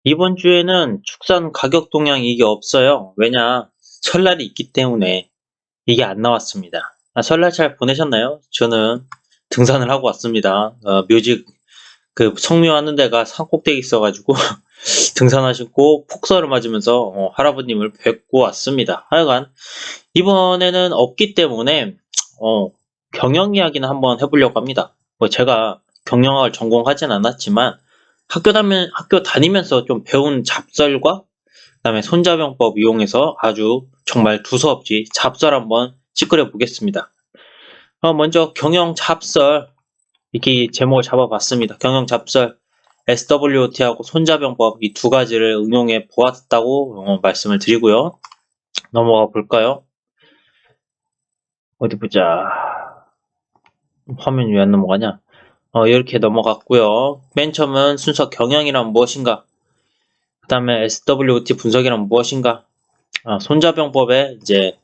이번 주에는 축산 가격 동향 이게 없어요. 왜냐? 설날이 있기 때문에 이게 안 나왔습니다. 설날 잘 보내셨나요? 저는 등산을 하고 왔습니다. 묘직 성묘하는 데가 산꼭대기 있어가지고 등산하시고 폭설을 맞으면서 할아버님을 뵙고 왔습니다. 하여간 이번에는 없기 때문에 경영 이야기는 한번 해보려고 합니다. 뭐 제가 경영학을 전공하진 않았지만 학교 다니면서 좀 배운 잡설과 그다음에 손자병법 이용해서 아주 정말 두서없이 잡설 한번 찌끄려 보겠습니다. 먼저 경영 잡설 이렇게 제목을 잡아봤습니다. 경영 잡설 SWOT하고 손자병법 이 두 가지를 응용해 보았다고 말씀을 드리고요. 넘어가 볼까요? 어디 보자. 화면이 왜 안 넘어가냐? 이렇게 넘어갔고요. 맨 처음은 순서 경영이란 무엇인가? 그 다음에 SWOT 분석이란 무엇인가? 손자병법에 이제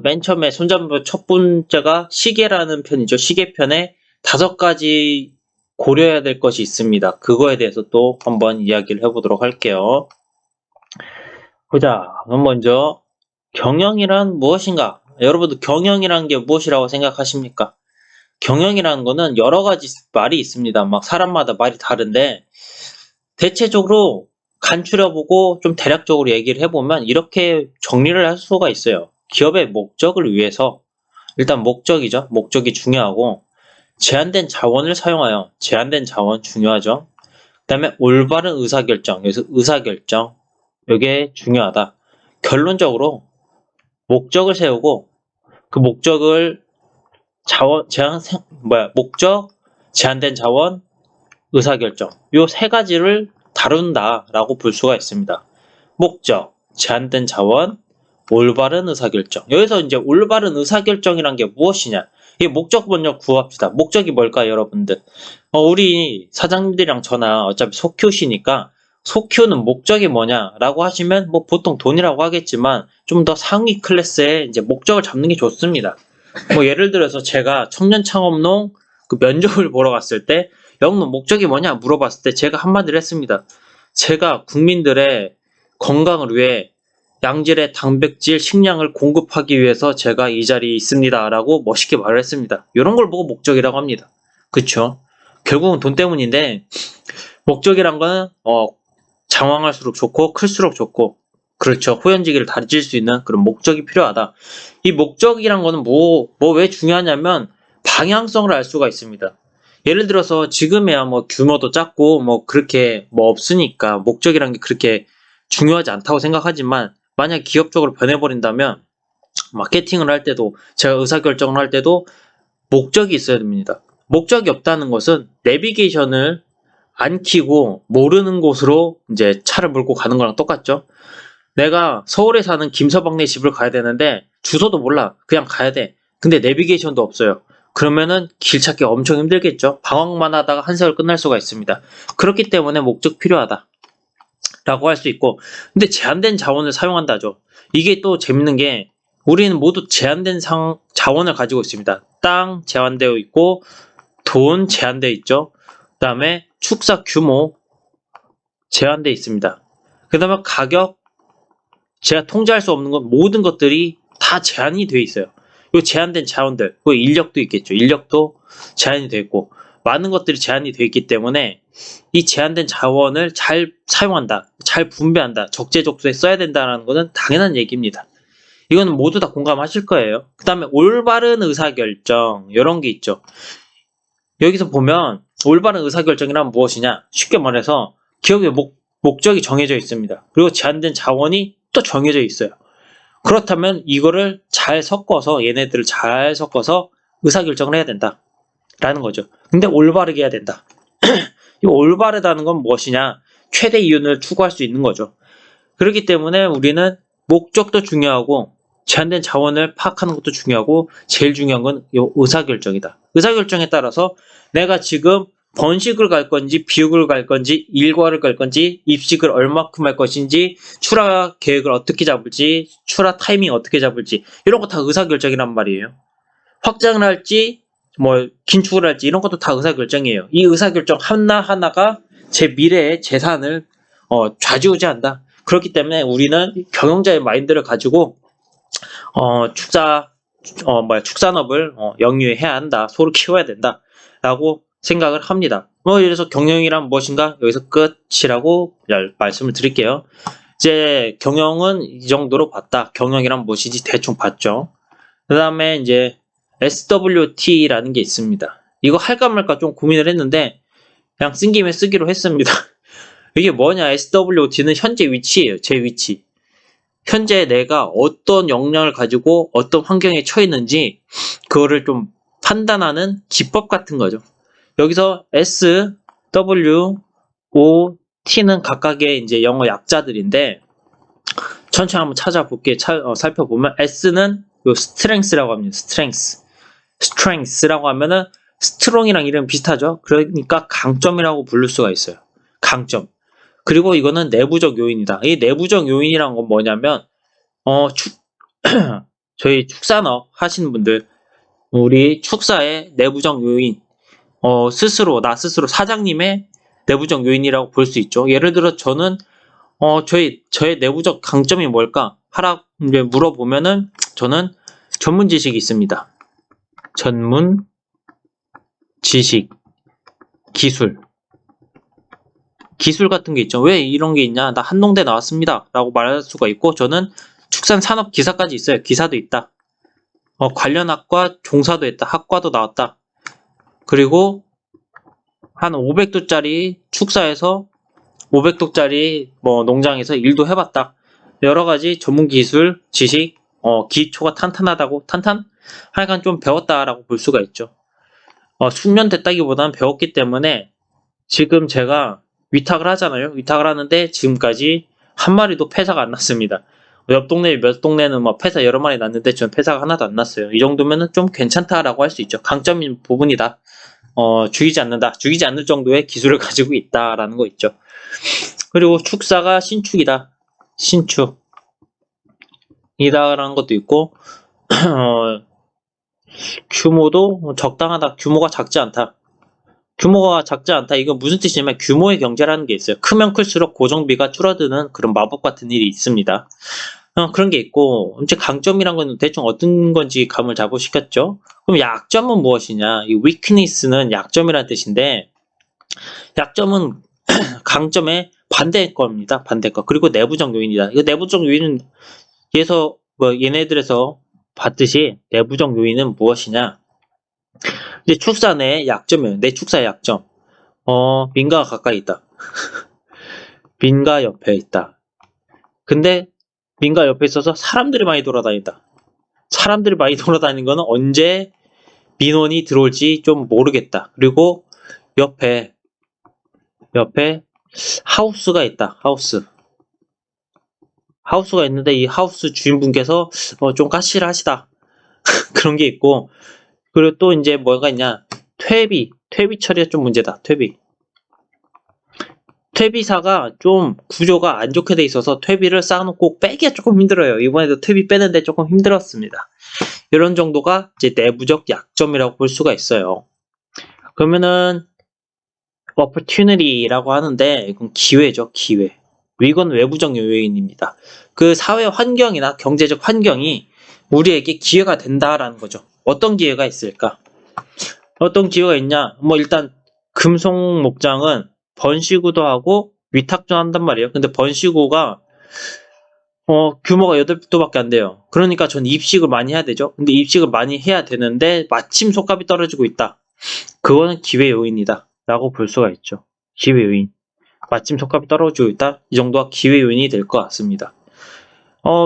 맨 처음에 손자병법 첫 번째가 시계라는 편이죠. 시계편에 5가지 고려해야 될 것이 있습니다. 그거에 대해서 또 한번 이야기를 해보도록 할게요. 보자. 그럼 먼저 경영이란 무엇인가? 여러분들 경영이란 게 무엇이라고 생각하십니까? 경영이라는 거는 여러 가지 말이 있습니다. 막 사람마다 말이 다른데 대체적으로 간추려보고 좀 대략적으로 얘기를 해보면 이렇게 정리를 할 수가 있어요. 기업의 목적을 위해서 일단 목적이죠. 목적이 중요하고 제한된 자원을 사용하여 제한된 자원 중요하죠. 그 다음에 올바른 의사결정, 여기서 의사결정 이게 중요하다. 결론적으로 목적을 세우고 그 목적을 목적, 제한된 자원, 의사결정 요 3가지를 다룬다라고 볼 수가 있습니다. 목적, 제한된 자원, 올바른 의사결정. 여기서 이제 올바른 의사결정이란 게 무엇이냐? 이 목적 먼저 구합시다. 목적이 뭘까요, 여러분들? 우리 사장님들이랑 저나 어차피 속큐시니까 속큐는 목적이 뭐냐라고 하시면 뭐 보통 돈이라고 하겠지만 좀 더 상위 클래스의 이제 목적을 잡는 게 좋습니다. 뭐 예를 들어서 제가 청년창업농 그 면접을 보러 갔을 때 영농 목적이 뭐냐 물어봤을 때 제가 한마디를 했습니다. 제가 국민들의 건강을 위해 양질의 단백질 식량을 공급하기 위해서 제가 이 자리에 있습니다 라고 멋있게 말을 했습니다. 이런 걸 보고 목적이라고 합니다. 그쵸? 결국은 돈 때문인데 목적이란 거는 장황할수록 좋고 클수록 좋고 그렇죠. 후연지기를 다질 수 있는 그런 목적이 필요하다. 이 목적이란 거는 왜 중요하냐면 방향성을 알 수가 있습니다. 예를 들어서 지금이야 뭐 규모도 작고 뭐 그렇게 뭐 없으니까 목적이란 게 그렇게 중요하지 않다고 생각하지만 만약 기업적으로 변해버린다면 마케팅을 할 때도 제가 의사결정을 할 때도 목적이 있어야 됩니다. 목적이 없다는 것은 내비게이션을 안 켜고 모르는 곳으로 이제 차를 몰고 가는 거랑 똑같죠. 내가 서울에 사는 김서방네 집을 가야 되는데 주소도 몰라. 그냥 가야 돼. 근데 내비게이션도 없어요. 그러면은 길 찾기 엄청 힘들겠죠. 방황만 하다가 한 세월 끝날 수가 있습니다. 그렇기 때문에 목적 필요하다 라고 할 수 있고, 근데 제한된 자원을 사용한다죠. 이게 또 재밌는 게 우리는 모두 제한된 자원을 가지고 있습니다. 땅 제한되어 있고 돈 제한되어 있죠. 그 다음에 축사 규모 제한되어 있습니다. 그 다음에 가격 제가 통제할 수 없는 건 모든 것들이 다 제한이 되어 있어요. 이 제한된 자원들, 그 인력도 있겠죠. 인력도 제한이 되어 있고 많은 것들이 제한이 되어 있기 때문에 이 제한된 자원을 잘 사용한다, 잘 분배한다, 적재적소에 써야 된다는 것은 당연한 얘기입니다. 이거는 모두 다 공감하실 거예요. 그 다음에 올바른 의사결정 이런 게 있죠. 여기서 보면 올바른 의사결정이란 무엇이냐? 쉽게 말해서 기업의 목적이 정해져 있습니다. 그리고 제한된 자원이 또 정해져 있어요. 그렇다면 이거를 잘 섞어서 얘네들을 잘 섞어서 의사결정을 해야 된다라는 거죠. 근데 올바르게 해야 된다. 이 올바르다는 건 무엇이냐? 최대 이윤을 추구할 수 있는 거죠. 그렇기 때문에 우리는 목적도 중요하고 제한된 자원을 파악하는 것도 중요하고 제일 중요한 건 이 의사결정이다. 의사결정에 따라서 내가 지금 번식을 갈 건지 비육을 갈 건지 일과를 갈 건지 입식을 얼마큼 할 것인지 출하 계획을 어떻게 잡을지 출하 타이밍 어떻게 잡을지 이런 거 다 의사결정이란 말이에요. 확장을 할지 뭐 긴축을 할지 이런 것도 다 의사결정이에요. 이 의사결정 하나하나가 제 미래의 재산을 좌지우지한다. 그렇기 때문에 우리는 경영자의 마인드를 가지고 축산업을 영위해야 한다. 소를 키워야 된다. 라고 생각을 합니다. 이래서 경영이란 무엇인가? 여기서 끝이라고 말씀을 드릴게요. 이제 경영은 이 정도로 봤다. 경영이란 무엇인지 대충 봤죠. 그 다음에 이제 SWT라는 게 있습니다. 이거 할까 말까 좀 고민을 했는데 그냥 쓴 김에 쓰기로 했습니다. 이게 뭐냐? SWT는 현재 위치예요. 제 위치. 현재 내가 어떤 역량을 가지고 어떤 환경에 처했는지 그거를 좀 판단하는 기법 같은 거죠. 여기서 S, W, O, T는 각각의 이제 영어 약자들인데 천천히 한번 찾아볼게. 살펴보면 S는 요 strength라고 합니다. strength라고 하면은 strong이랑 이름 비슷하죠. 그러니까 강점이라고 부를 수가 있어요. 강점. 그리고 이거는 내부적 요인이다. 이 내부적 요인이란 건 뭐냐면 저희 축산업 하시는 분들, 우리 축사의 내부적 요인, 나 스스로 사장님의 내부적 요인이라고 볼 수 있죠. 예를 들어 저는 저의 내부적 강점이 뭘까? 이제 물어보면은 저는 전문 지식이 있습니다. 전문 지식, 기술 같은 게 있죠. 왜 이런 게 있냐? 나 한농대 나왔습니다. 라고 말할 수가 있고, 저는 축산산업기사까지 있어요. 기사도 있다. 관련 학과 종사도 했다. 학과도 나왔다. 그리고 한 500도짜리 축사에서 500도짜리 농장에서 일도 해봤다. 여러 가지 전문 기술, 지식, 기초가 탄탄하다고, 하여간 좀 배웠다라고 볼 수가 있죠. 숙련됐다기보다는 배웠기 때문에 지금 제가 위탁을 하잖아요. 위탁을 하는데 지금까지 한 마리도 폐사가 안 났습니다. 옆 동네 몇 동네는 폐사 여러 마리 났는데 저는 폐사가 하나도 안 났어요. 이 정도면은 좀 괜찮다라고 할 수 있죠. 강점인 부분이다. 죽이지 않는다. 죽이지 않을 정도의 기술을 가지고 있다라는 거 있죠. 그리고 축사가 신축이다. 신축이다라는 것도 있고 규모도 적당하다. 규모가 작지 않다. 이건 무슨 뜻이냐면 규모의 경제라는 게 있어요. 크면 클수록 고정비가 줄어드는 그런 마법 같은 일이 있습니다. 그런 게 있고, 이제 강점이란 건 대충 어떤 건지 감을 잡으시겠죠? 그럼 약점은 무엇이냐? 이 weakness는 약점이라는 뜻인데, 약점은 강점의 반대급입니다. 반대급. 그리고 내부적 요인이다. 이거 내부적 요인은 얘네들에서 봤듯이 내부적 요인은 무엇이냐? 이제 축사 내 약점이에요. 내 축사의 약점. 민가가 가까이 있다. 민가 옆에 있다. 근데 민가 옆에 있어서 사람들이 많이 돌아다닌다. 사람들이 많이 돌아다니는 거는 언제 민원이 들어올지 좀 모르겠다. 그리고 옆에 하우스가 있다. 하우스가 있는데 이 하우스 주인분께서 좀 까칠하시다. 그런 게 있고, 그리고 또 이제 뭐가 있냐? 퇴비 처리가 좀 문제다. 퇴비사가 좀 구조가 안 좋게 돼 있어서 퇴비를 쌓아놓고 빼기가 조금 힘들어요. 이번에도 퇴비 빼는데 조금 힘들었습니다. 이런 정도가 이제 내부적 약점이라고 볼 수가 있어요. 그러면은 opportunity라고 하는데 이건 기회죠. 기회. 이건 외부적 요인입니다. 그 사회 환경이나 경제적 환경이 우리에게 기회가 된다라는 거죠. 어떤 기회가 있을까? 어떤 기회가 있냐? 일단 금속 목장은 번시구도 하고 위탁도 한단 말이에요. 근데 번시구가 규모가 8도밖에 안 돼요. 그러니까 전 입식을 많이 해야 되죠. 근데 입식을 많이 해야 되는데 마침 속값이 떨어지고 있다. 그거는 기회 요인이다 라고 볼 수가 있죠. 기회 요인. 마침 속값이 떨어지고 있다. 이 정도가 기회 요인이 될 것 같습니다.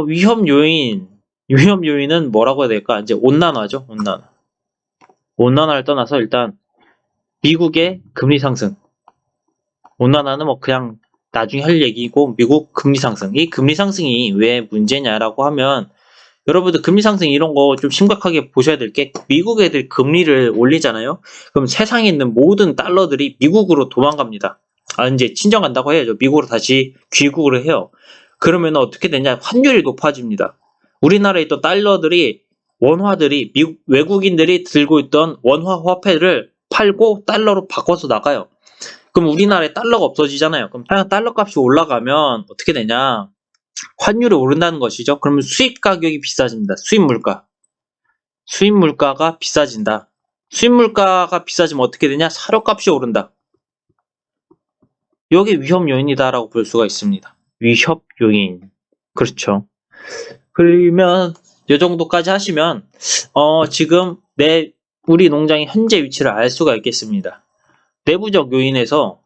위험 요인은 뭐라고 해야 될까? 이제 온난화죠. 온난화를 떠나서 일단 미국의 금리 상승. 온난화는 그냥 나중에 할 얘기고, 미국 금리 상승. 이 금리 상승이 왜 문제냐라고 하면, 여러분들 금리 상승 이런 거 좀 심각하게 보셔야 될 게, 미국 애들 금리를 올리잖아요? 그럼 세상에 있는 모든 달러들이 미국으로 도망갑니다. 이제 친정 간다고 해야죠. 미국으로 다시 귀국을 해요. 그러면 어떻게 되냐? 환율이 높아집니다. 우리나라에 있던 달러들이, 원화들이, 외국인들이 들고 있던 원화 화폐를 팔고 달러로 바꿔서 나가요. 그럼 우리나라에 달러가 없어지잖아요. 그럼 달러 값이 올라가면 어떻게 되냐? 환율이 오른다는 것이죠. 그러면 수입 가격이 비싸집니다. 수입 물가. 수입 물가가 비싸진다. 수입 물가가 비싸지면 어떻게 되냐? 사료값이 오른다. 이게 위험 요인이다라고 볼 수가 있습니다. 위협 요인. 그렇죠. 그러면 이 정도까지 하시면 지금 우리 농장의 현재 위치를 알 수가 있겠습니다. 내부적 요인에서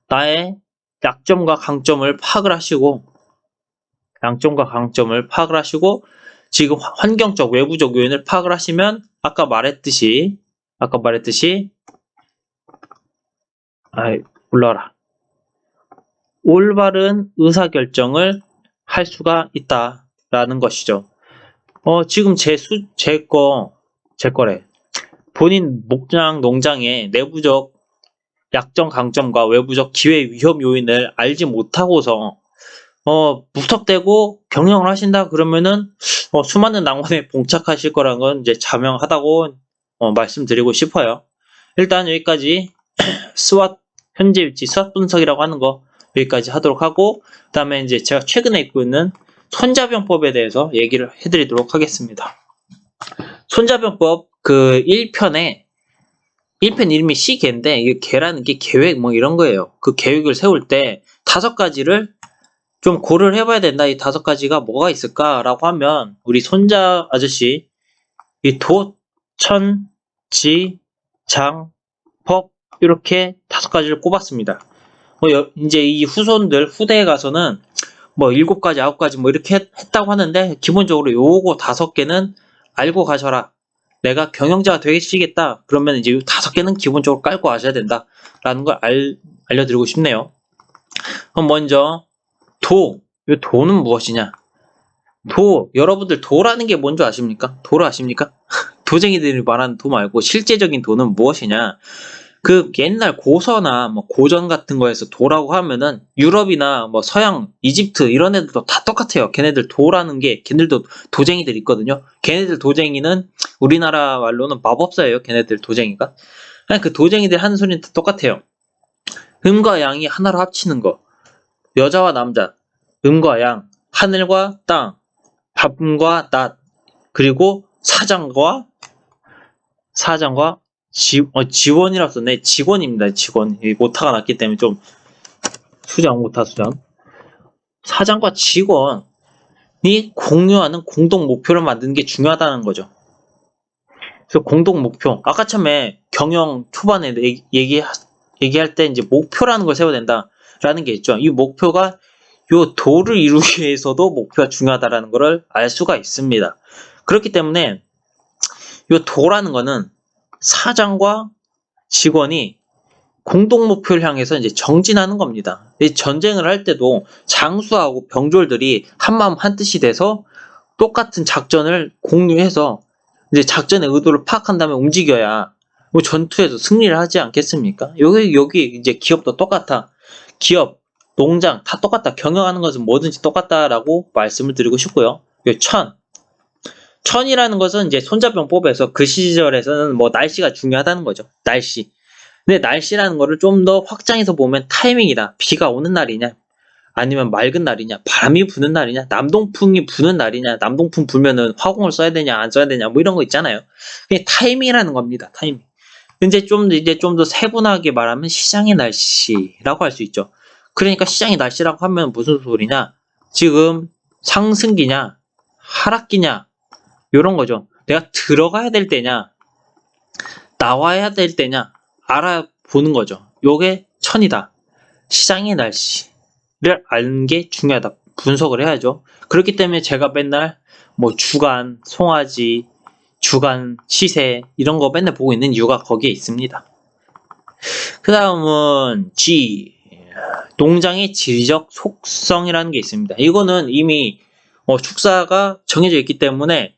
나의 약점과 강점을 파악을 하시고 지금 환경적 외부적 요인을 파악을 하시면 아까 말했듯이 올라와라. 올바른 의사결정을 할 수가 있다라는 것이죠. 지금 제 거래. 본인 목장 농장의 내부적 약점 강점과 외부적 기회 위험 요인을 알지 못하고서 무턱대고 경영을 하신다 그러면은 수많은 낭만에 봉착하실 거라는 건 이제 자명하다고 말씀드리고 싶어요. 일단 여기까지 스왓 현재 위치 스왓 분석이라고 하는 거 여기까지 하도록 하고, 그 다음에 이제 제가 최근에 입고 있는 손자병법에 대해서 얘기를 해드리도록 하겠습니다. 손자병법 그 1편 이름이 C계인데, 이게 계라는 게 계획 뭐 이런 거예요. 그 계획을 세울 때 5가지를 좀 고려를 해봐야 된다. 이 5가지가 뭐가 있을까라고 하면, 우리 손자 아저씨, 이 도, 천, 지, 장, 법, 이렇게 5가지를 꼽았습니다. 이제 이 후대에 가서는 7가지, 9가지 이렇게 했다고 하는데, 기본적으로 요거 5개는 알고 가셔라. 내가 경영자가 되시겠다. 그러면 이제 5개는 기본적으로 깔고 가셔야 된다. 라는 걸 알려드리고 싶네요. 그럼 먼저, 이 도는 무엇이냐? 여러분들 도라는 게 뭔지 아십니까? 도를 아십니까? 도쟁이들이 말하는 도 말고 실제적인 도는 무엇이냐? 그 옛날 고서나 고전 같은 거에서 도라고 하면은 유럽이나 서양, 이집트 이런 애들도 다 똑같아요. 걔네들 도라는 게 걔네들도 도쟁이들 있거든요. 걔네들 도쟁이는 우리나라 말로는 마법사예요. 걔네들 도쟁이가. 그냥 그 도쟁이들 하는 소리는 다 똑같아요. 음과 양이 하나로 합치는 거. 여자와 남자, 음과 양, 하늘과 땅, 밤과 낮, 그리고 사장과 지원이라고 썼네. 직원입니다. 직원. 오타가 났기 때문에 좀 오타 수정. 사장과 직원이 공유하는 공동 목표를 만드는 게 중요하다는 거죠. 그래서 공동 목표. 아까 처음에 경영 초반에 얘기할 때 이제 목표라는 걸 세워야 된다라는 게 있죠. 이 목표가 요 도를 이루기 위해서도 목표가 중요하다라는 것을 알 수가 있습니다. 그렇기 때문에 요 도라는 거는 사장과 직원이 공동 목표를 향해서 이제 정진하는 겁니다. 전쟁을 할 때도 장수하고 병졸들이 한마음 한뜻이 돼서 똑같은 작전을 공유해서 이제 작전의 의도를 파악한 다음에 움직여야 전투에서 승리를 하지 않겠습니까? 여기 이제 기업도 똑같아. 기업, 농장 다 똑같다. 경영하는 것은 뭐든지 똑같다라고 말씀을 드리고 싶고요. 천이라는 것은 이제 손자병법에서 그 시절에서는 날씨가 중요하다는 거죠. 날씨. 근데 날씨라는 거를 좀 더 확장해서 보면 타이밍이다. 비가 오는 날이냐, 아니면 맑은 날이냐, 바람이 부는 날이냐, 남동풍이 부는 날이냐, 남동풍 불면은 화공을 써야 되냐, 안 써야 되냐, 이런 거 있잖아요. 그게 타이밍이라는 겁니다. 타이밍. 이제 좀 더 세분하게 말하면 시장의 날씨라고 할 수 있죠. 그러니까 시장의 날씨라고 하면 무슨 소리냐? 지금 상승기냐, 하락기냐, 요런 거죠. 내가 들어가야 될 때냐, 나와야 될 때냐, 알아보는 거죠. 요게 천이다. 시장의 날씨를 아는 게 중요하다. 분석을 해야죠. 그렇기 때문에 제가 맨날 주간, 송아지, 주간, 시세 이런 거 맨날 보고 있는 이유가 거기에 있습니다. 그 다음은 G, 농장의 지리적 속성이라는 게 있습니다. 이거는 이미 축사가 정해져 있기 때문에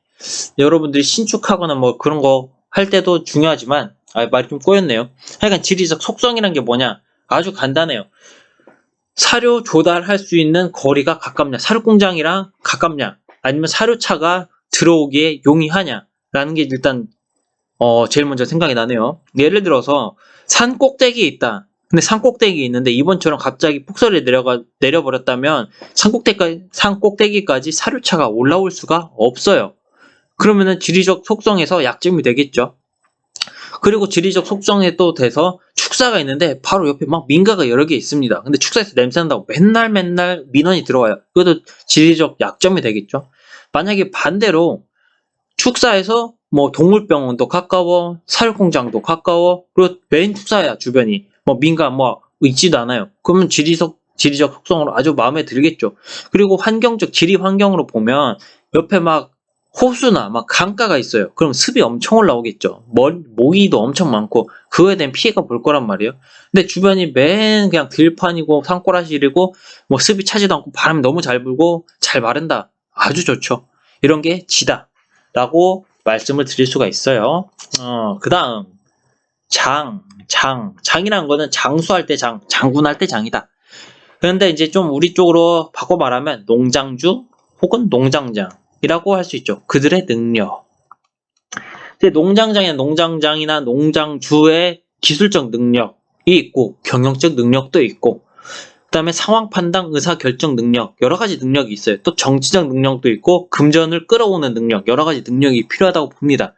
여러분들이 신축하거나 그런 거 할 때도 중요하지만, 말이 좀 꼬였네요. 하여간 지리적 속성이란 게 뭐냐? 아주 간단해요. 사료 조달할 수 있는 거리가 가깝냐? 사료 공장이랑 가깝냐? 아니면 사료차가 들어오기에 용이하냐? 라는 게 일단 제일 먼저 생각이 나네요. 예를 들어서 산 꼭대기에 있다. 근데 산꼭대기 있는데 이번처럼 갑자기 폭설이 내려버렸다면 산꼭대기까지 사료차가 올라올 수가 없어요. 그러면은 지리적 속성에서 약점이 되겠죠. 그리고 지리적 속성에 또 돼서 축사가 있는데 바로 옆에 막 민가가 여러 개 있습니다. 근데 축사에서 냄새 난다고 맨날 민원이 들어와요. 그것도 지리적 약점이 되겠죠. 만약에 반대로 축사에서 뭐 동물병원도 가까워, 사육공장도 가까워, 그리고 메인 축사야 주변이 뭐 민가 뭐 있지도 않아요. 그러면 지리적 속성으로 아주 마음에 들겠죠. 그리고 환경적 지리 환경으로 보면 옆에 막 호수나 막 강가가 있어요. 그럼 습이 엄청 올라오겠죠. 모기도 엄청 많고 그거에 대한 피해가 볼 거란 말이에요. 근데 주변이 맨 그냥 들판이고 산골아실이고 뭐 습이 차지도 않고 바람이 너무 잘 불고 잘 마른다. 아주 좋죠. 이런 게 지다. 라고 말씀을 드릴 수가 있어요. 그 다음 장이라는 거는 장수할 때 장군할 때 장이다. 그런데 이제 좀 우리 쪽으로 바꿔 말하면 농장주 혹은 농장장이라고 할 수 있죠. 그들의 능력. 근데 농장장이나 농장주의 기술적 능력이 있고 경영적 능력도 있고 그 다음에 상황 판단, 의사 결정 능력 여러 가지 능력이 있어요. 또 정치적 능력도 있고 금전을 끌어오는 능력 여러 가지 능력이 필요하다고 봅니다.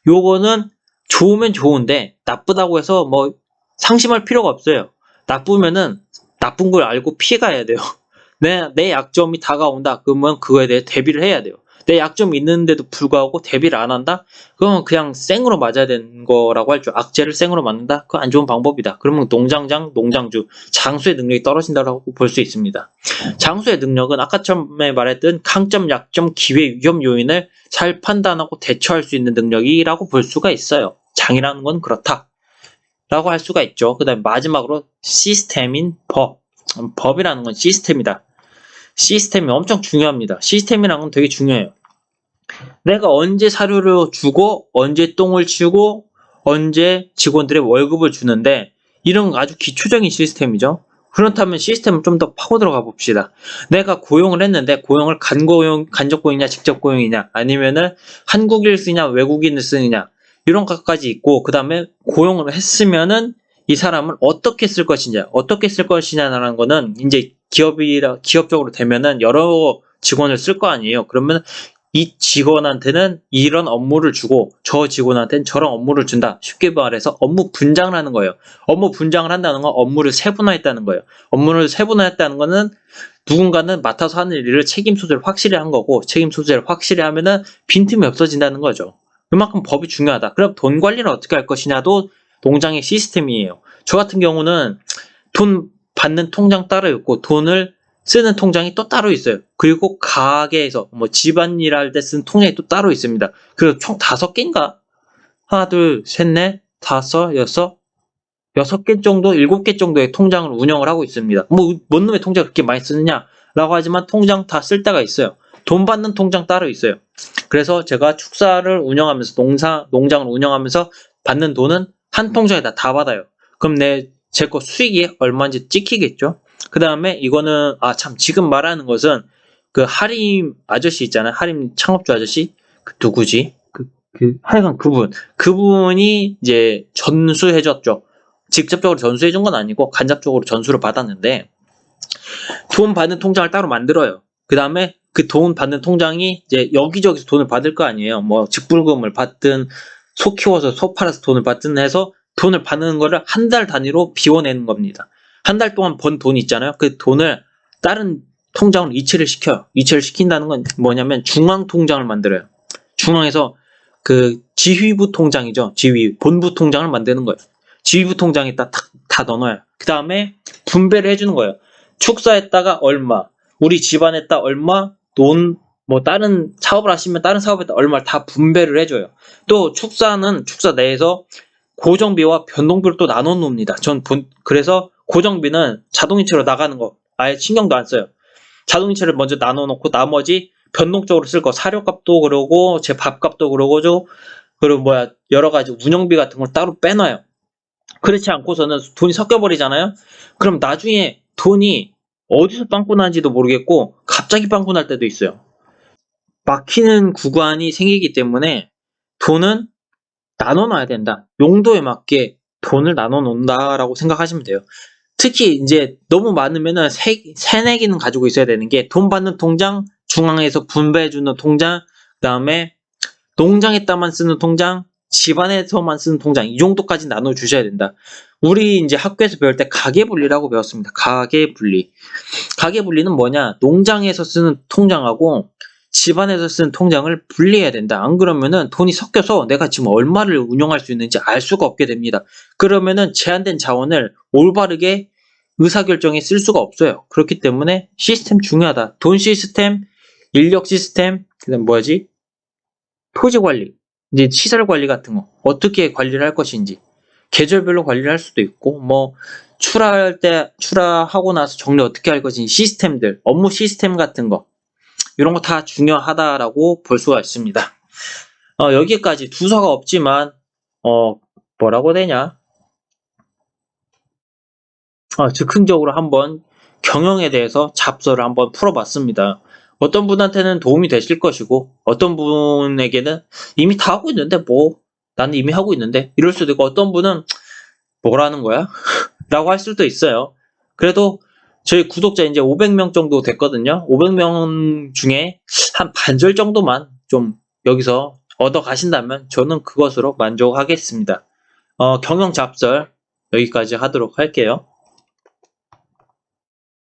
요거는 좋으면 좋은데 나쁘다고 해서 뭐 상심할 필요가 없어요. 나쁘면은 나쁜 걸 알고 피해가야 돼요. 내 약점이 다가온다. 그러면 그거에 대해 대비를 해야 돼요. 내 약점이 있는데도 불구하고 대비를 안 한다? 그러면 그냥 생으로 맞아야 되는 거라고 할죠. 악재를 생으로 맞는다? 그거 안 좋은 방법이다. 그러면 농장장, 농장주, 장수의 능력이 떨어진다고 볼 수 있습니다. 장수의 능력은 아까 처음에 말했던 강점, 약점, 기회, 위험 요인을 잘 판단하고 대처할 수 있는 능력이라고 볼 수가 있어요. 장이라는 건 그렇다. 라고 할 수가 있죠. 그 다음에 마지막으로 시스템인 법. 법이라는 건 시스템이다. 시스템이 엄청 중요합니다. 시스템이라는 건 되게 중요해요. 내가 언제 사료를 주고 언제 똥을 치우고 언제 직원들의 월급을 주는데 이런 아주 기초적인 시스템이죠. 그렇다면 시스템을 좀 더 파고 들어가 봅시다. 내가 고용을 했는데 고용을 간접 고용이냐 직접 고용이냐 아니면은 한국인을 쓰냐 외국인을 쓰느냐 이런 것까지 있고 그 다음에 고용을 했으면은 이 사람을 어떻게 쓸 것이냐라는 거는 이제 기업적으로 되면은 여러 직원을 쓸 거 아니에요. 그러면 이 직원한테는 이런 업무를 주고 저 직원한테는 저런 업무를 준다. 쉽게 말해서 업무 분장을 하는 거예요. 업무 분장을 한다는 건 업무를 세분화했다는 거예요. 업무를 세분화했다는 거는 누군가는 맡아서 하는 일을 책임 소재를 확실히 한 거고 책임 소재를 확실히 하면은 빈틈이 없어진다는 거죠. 그만큼 법이 중요하다. 그럼 돈 관리를 어떻게 할 것이냐도 농장의 시스템이에요. 저 같은 경우는 돈 받는 통장 따로 있고 돈을 쓰는 통장이 또 따로 있어요. 그리고 가게에서 뭐 집안일 할 때 쓰는 통장이 또 따로 있습니다. 그래서 총 5개인가? 하나, 둘, 셋, 넷, 다섯, 여섯, 6개 정도, 7개 정도의 통장을 운영을 하고 있습니다. 뭔 놈의 통장을 그렇게 많이 쓰느냐? 라고 하지만 통장 다 쓸 때가 있어요. 돈 받는 통장 따로 있어요. 그래서 제가 축사를 운영하면서 농장을 운영하면서 받는 돈은 한 통장에다 다 받아요. 그럼 제 거 수익이 얼마인지 찍히겠죠? 그 다음에 이거는 지금 말하는 것은 그 하림 아저씨 있잖아요. 하림 창업주 아저씨 누구지? 하여간 그분이 이제 전수해줬죠. 직접적으로 전수해준 건 아니고 간접적으로 전수를 받았는데 돈 받는 통장을 따로 만들어요. 그 다음에 그 돈 받는 통장이 이제 여기저기서 돈을 받을 거 아니에요. 뭐 직불금을 받든 소 키워서 소 팔아서 돈을 받든 해서 돈을 받는 거를 한 달 단위로 비워내는 겁니다. 한 달 동안 번 돈 있잖아요. 그 돈을 다른 통장으로 이체를 시켜요. 이체를 시킨다는 건 뭐냐면 중앙 통장을 만들어요. 중앙에서 그 지휘부 통장이죠. 본부 통장을 만드는 거예요. 지휘부 통장에다 다 넣어놔요. 그 다음에 분배를 해주는 거예요. 축사했다가 얼마, 우리 집안에다 얼마, 다른 사업을 하시면 다른 사업에다 얼마를 다 분배를 해줘요. 또 축사 내에서 고정비와 변동비를 또 나눠 놓습니다. 그래서 고정비는 자동이체로 나가는 거 아예 신경도 안 써요. 자동이체를 먼저 나눠 놓고 나머지 변동적으로 쓸 거 사료값도 그러고 제 밥값도 그러고 그리고 여러 가지 운영비 같은 걸 따로 빼놔요. 그렇지 않고서는 돈이 섞여버리잖아요. 그럼 나중에 돈이 어디서 빵꾸 나는지도 모르겠고 갑자기 빵꾸 날 때도 있어요. 막히는 구간이 생기기 때문에 돈은 나눠놔야 된다. 용도에 맞게 돈을 나눠 놓는다라고 생각하시면 돼요. 특히 이제 너무 많으면은 세네 개는 가지고 있어야 되는 게 돈 받는 통장, 중앙에서 분배해주는 통장, 그다음에 농장에다만 쓰는 통장, 집안에서만 쓰는 통장 이 정도까지 나눠 주셔야 된다. 우리 이제 학교에서 배울 때 가계분리라고 배웠습니다. 가계분리. 가계분리는 뭐냐? 농장에서 쓰는 통장하고 집안에서 쓰는 통장을 분리해야 된다. 안 그러면은 돈이 섞여서 내가 지금 얼마를 운영할 수 있는지 알 수가 없게 됩니다. 그러면은 제한된 자원을 올바르게 의사결정에 쓸 수가 없어요. 그렇기 때문에 시스템 중요하다. 돈 시스템, 인력 시스템, 그다음 뭐지? 토지 관리, 이제 시설 관리 같은 거 어떻게 관리를 할 것인지 계절별로 관리를 할 수도 있고 뭐 출하하고 나서 정리 어떻게 할 것인지 시스템들, 업무 시스템 같은 거 이런 거 다 중요하다라고 볼 수가 있습니다. 여기까지 두서가 없지만 뭐라고 되냐? 즉흥적으로 한번 경영에 대해서 잡서를 한번 풀어봤습니다. 어떤 분한테는 도움이 되실 것이고 어떤 분에게는 이미 다 하고 있는데 뭐 나는 이미 하고 있는데 이럴 수도 있고 어떤 분은 뭐라는 거야? 라고 할 수도 있어요. 그래도 저희 구독자 이제 500명 정도 됐거든요. 500명 중에 한 반절 정도만 좀 여기서 얻어 가신다면 저는 그것으로 만족하겠습니다. 경영 잡설 여기까지 하도록 할게요.